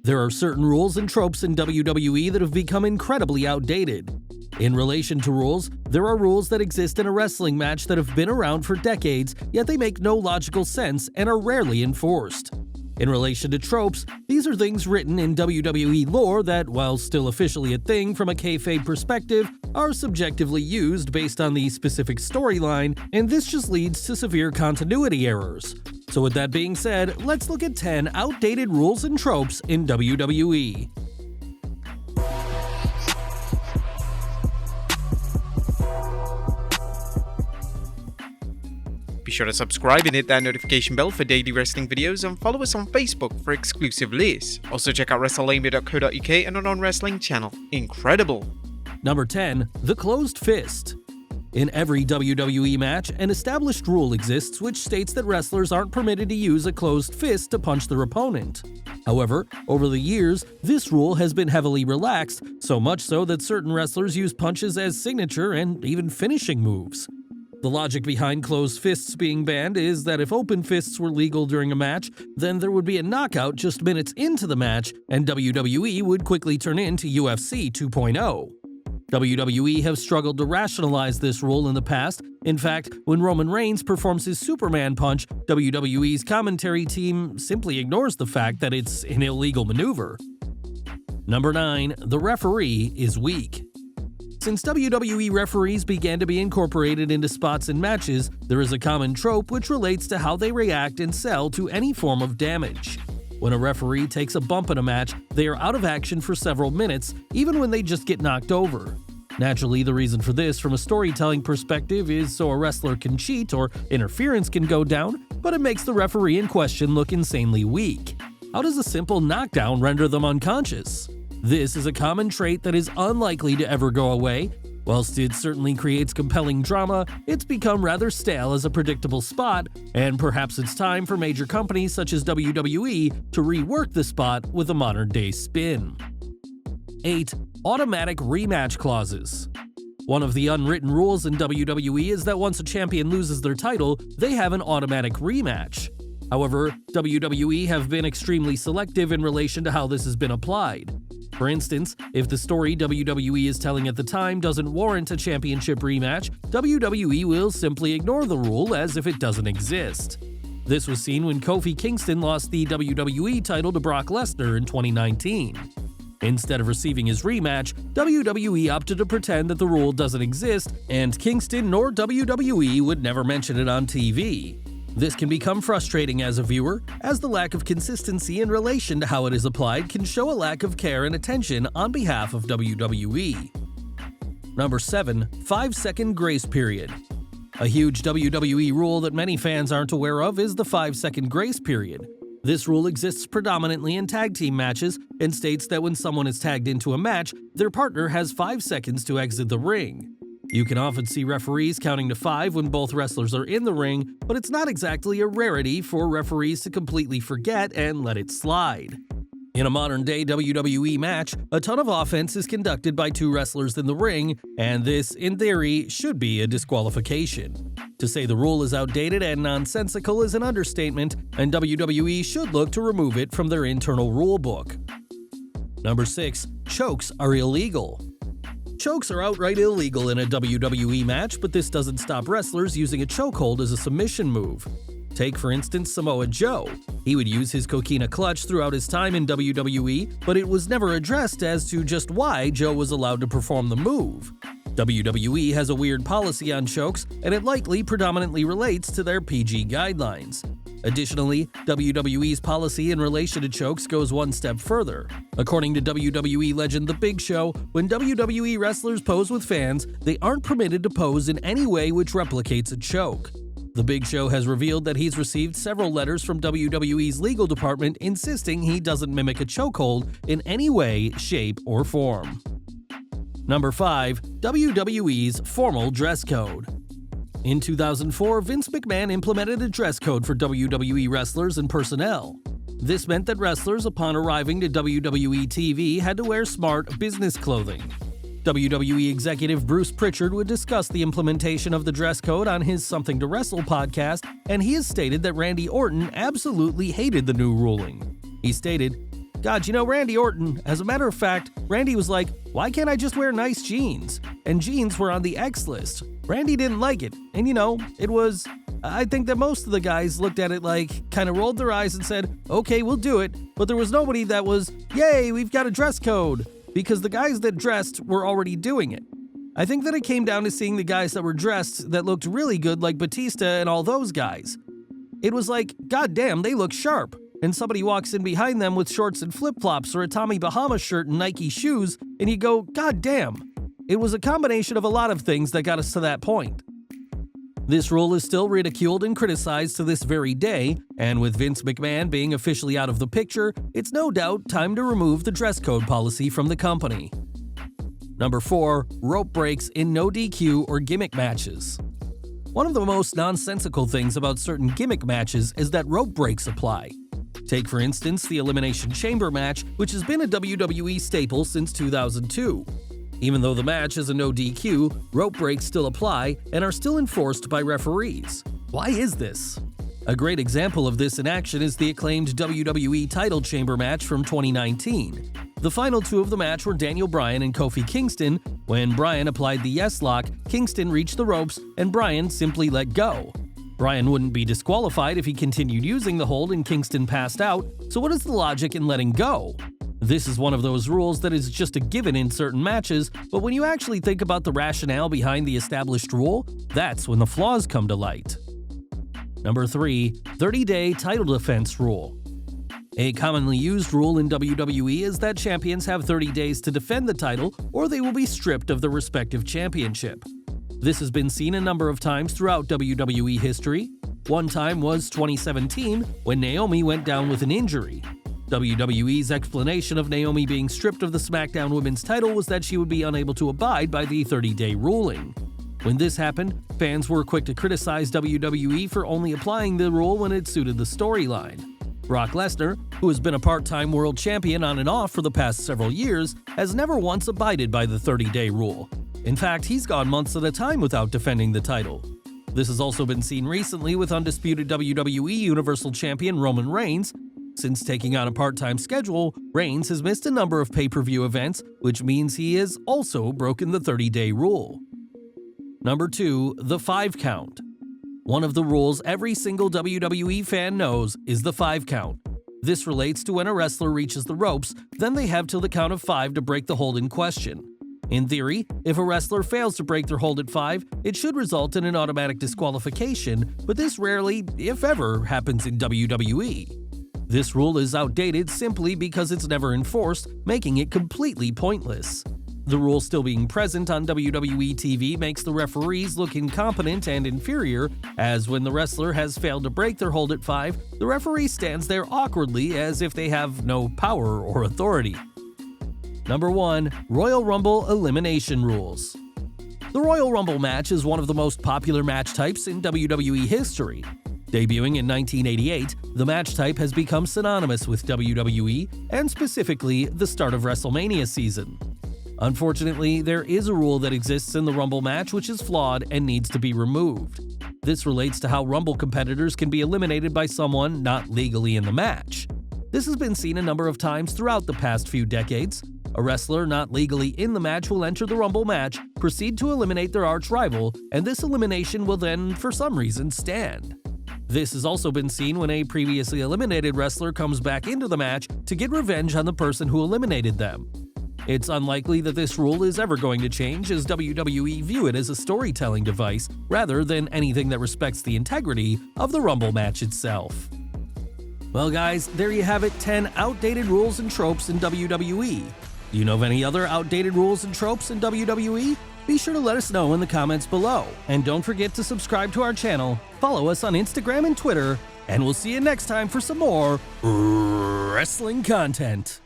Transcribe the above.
There are certain rules and tropes in WWE that have become incredibly outdated. In relation to rules, there are rules that exist in a wrestling match that have been around for decades, yet they make no logical sense and are rarely enforced. In relation to tropes, these are things written in WWE lore that, while still officially a thing from a kayfabe perspective, are subjectively used based on the specific storyline, and this just leads to severe continuity errors. So with that being said, let's look at 10 outdated rules and tropes in WWE. Be sure to subscribe and hit that notification bell for daily wrestling videos, and follow us on Facebook for exclusive lists. Also check out Wrestlelamia.co.uk and our non-wrestling channel. Incredible! Number 10. The Closed Fist. In every WWE match, an established rule exists which states that wrestlers aren't permitted to use a closed fist to punch their opponent. However, over the years, this rule has been heavily relaxed, so much so that certain wrestlers use punches as signature and even finishing moves. The logic behind closed fists being banned is that if open fists were legal during a match, then there would be a knockout just minutes into the match, and WWE would quickly turn into UFC 2.0. WWE have struggled to rationalize this rule in the past. In fact, when Roman Reigns performs his Superman punch, WWE's commentary team simply ignores the fact that it's an illegal maneuver. Number 9. The referee is weak. Since WWE referees began to be incorporated into spots and matches, there is a common trope which relates to how they react and sell to any form of damage. When a referee takes a bump in a match, they are out of action for several minutes, even when they just get knocked over. Naturally, the reason for this from a storytelling perspective is so a wrestler can cheat or interference can go down, but it makes the referee in question look insanely weak. How does a simple knockdown render them unconscious? This is a common trait that is unlikely to ever go away. Whilst it certainly creates compelling drama, it's become rather stale as a predictable spot, and perhaps it's time for major companies such as WWE to rework the spot with a modern-day spin. 8. Automatic rematch clauses. One of the unwritten rules in WWE is that once a champion loses their title, they have an automatic rematch. However, WWE have been extremely selective in relation to how this has been applied. For instance, if the story WWE is telling at the time doesn't warrant a championship rematch, WWE will simply ignore the rule as if it doesn't exist. This was seen when Kofi Kingston lost the WWE title to Brock Lesnar in 2019. Instead of receiving his rematch, WWE opted to pretend that the rule doesn't exist, and Kingston nor WWE would never mention it on TV. This can become frustrating as a viewer, as the lack of consistency in relation to how it is applied can show a lack of care and attention on behalf of WWE. Number 7. 5-second grace period. A huge WWE rule that many fans aren't aware of is the 5-second grace period. This rule exists predominantly in tag team matches and states that when someone is tagged into a match, their partner has 5 seconds to exit the ring. You can often see referees counting to 5 when both wrestlers are in the ring, but it's not exactly a rarity for referees to completely forget and let it slide. In a modern-day WWE match, a ton of offense is conducted by 2 wrestlers in the ring, and this, in theory, should be a disqualification. To say the rule is outdated and nonsensical is an understatement, and WWE should look to remove it from their internal rulebook. Number 6. Chokes are illegal. Chokes are outright illegal in a WWE match, but this doesn't stop wrestlers using a chokehold as a submission move. Take, for instance, Samoa Joe. He would use his coquina clutch throughout his time in WWE, but it was never addressed as to just why Joe was allowed to perform the move. WWE has a weird policy on chokes, and it likely predominantly relates to their PG guidelines. Additionally, WWE's policy in relation to chokes goes one step further. According to WWE legend The Big Show, when WWE wrestlers pose with fans, they aren't permitted to pose in any way which replicates a choke. The Big Show has revealed that he's received several letters from WWE's legal department insisting he doesn't mimic a chokehold in any way, shape, or form. Number 5. WWE's formal dress code. In 2004, Vince McMahon implemented a dress code for WWE wrestlers and personnel. This meant that wrestlers, upon arriving to WWE TV, had to wear smart business clothing. WWE executive Bruce Pritchard would discuss the implementation of the dress code on his Something to Wrestle podcast, and he has stated that Randy Orton absolutely hated the new ruling. He stated, God, you know, Randy Orton, as a matter of fact, Randy was like, why can't I just wear nice jeans? And jeans were on the X list. Randy didn't like it, and you know, I think that most of the guys looked at it like, kind of rolled their eyes and said, okay, we'll do it, but there was nobody that was, yay, we've got a dress code, because the guys that dressed were already doing it. I think that it came down to seeing the guys that were dressed that looked really good like Batista and all those guys. It was like, god damn, they look sharp. And somebody walks in behind them with shorts and flip-flops or a Tommy Bahama shirt and Nike shoes, and you go, god damn. It was a combination of a lot of things that got us to that point. This rule is still ridiculed and criticized to this very day, and with Vince McMahon being officially out of the picture, it's no doubt time to remove the dress code policy from the company. Number 4. Rope breaks in no DQ or gimmick matches. One of the most nonsensical things about certain gimmick matches is that rope breaks apply. Take, for instance, the Elimination Chamber match, which has been a WWE staple since 2002. Even though the match is a no DQ, rope breaks still apply and are still enforced by referees. Why is this? A great example of this in action is the acclaimed WWE title chamber match from 2019. The final two of the match were Daniel Bryan and Kofi Kingston. When Bryan applied the yes lock, Kingston reached the ropes and Bryan simply let go. Bryan wouldn't be disqualified if he continued using the hold and Kingston passed out, so what is the logic in letting go? This is one of those rules that is just a given in certain matches, but when you actually think about the rationale behind the established rule, that's when the flaws come to light. Number 3. 30-day title defense rule. A commonly used rule in WWE is that champions have 30 days to defend the title or they will be stripped of their respective championship. This has been seen a number of times throughout WWE history. One time was 2017 when Naomi went down with an injury. WWE's explanation of Naomi being stripped of the SmackDown Women's title was that she would be unable to abide by the 30-day ruling. When this happened, fans were quick to criticize WWE for only applying the rule when it suited the storyline. Brock Lesnar, who has been a part-time world champion on and off for the past several years, has never once abided by the 30-day rule. In fact, he's gone months at a time without defending the title. This has also been seen recently with undisputed WWE Universal Champion Roman Reigns. Since taking on a part-time schedule, Reigns has missed a number of pay-per-view events, which means he has also broken the 30-day rule. Number 2. The 5 count. One of the rules every single WWE fan knows is the 5 count. This relates to when a wrestler reaches the ropes, then they have till the count of 5 to break the hold in question. In theory, if a wrestler fails to break their hold at 5, it should result in an automatic disqualification, but this rarely, if ever, happens in WWE. This rule is outdated simply because it's never enforced, making it completely pointless. The rule still being present on WWE TV makes the referees look incompetent and inferior, as when the wrestler has failed to break their hold at 5, the referee stands there awkwardly as if they have no power or authority. Number 1. Royal Rumble Elimination Rules. The Royal Rumble match is one of the most popular match types in WWE history. Debuting in 1988, the match type has become synonymous with WWE and specifically the start of WrestleMania season. Unfortunately, there is a rule that exists in the Rumble match which is flawed and needs to be removed. This relates to how Rumble competitors can be eliminated by someone not legally in the match. This has been seen a number of times throughout the past few decades. A wrestler not legally in the match will enter the Rumble match, proceed to eliminate their arch-rival, and this elimination will then, for some reason, stand. This has also been seen when a previously eliminated wrestler comes back into the match to get revenge on the person who eliminated them. It's unlikely that this rule is ever going to change, as WWE view it as a storytelling device rather than anything that respects the integrity of the Rumble match itself. Well guys, there you have it, 10 outdated rules and tropes in WWE. Do you know of any other outdated rules and tropes in WWE? Be sure to let us know in the comments below. And don't forget to subscribe to our channel, follow us on Instagram and Twitter, and we'll see you next time for some more wrestling content.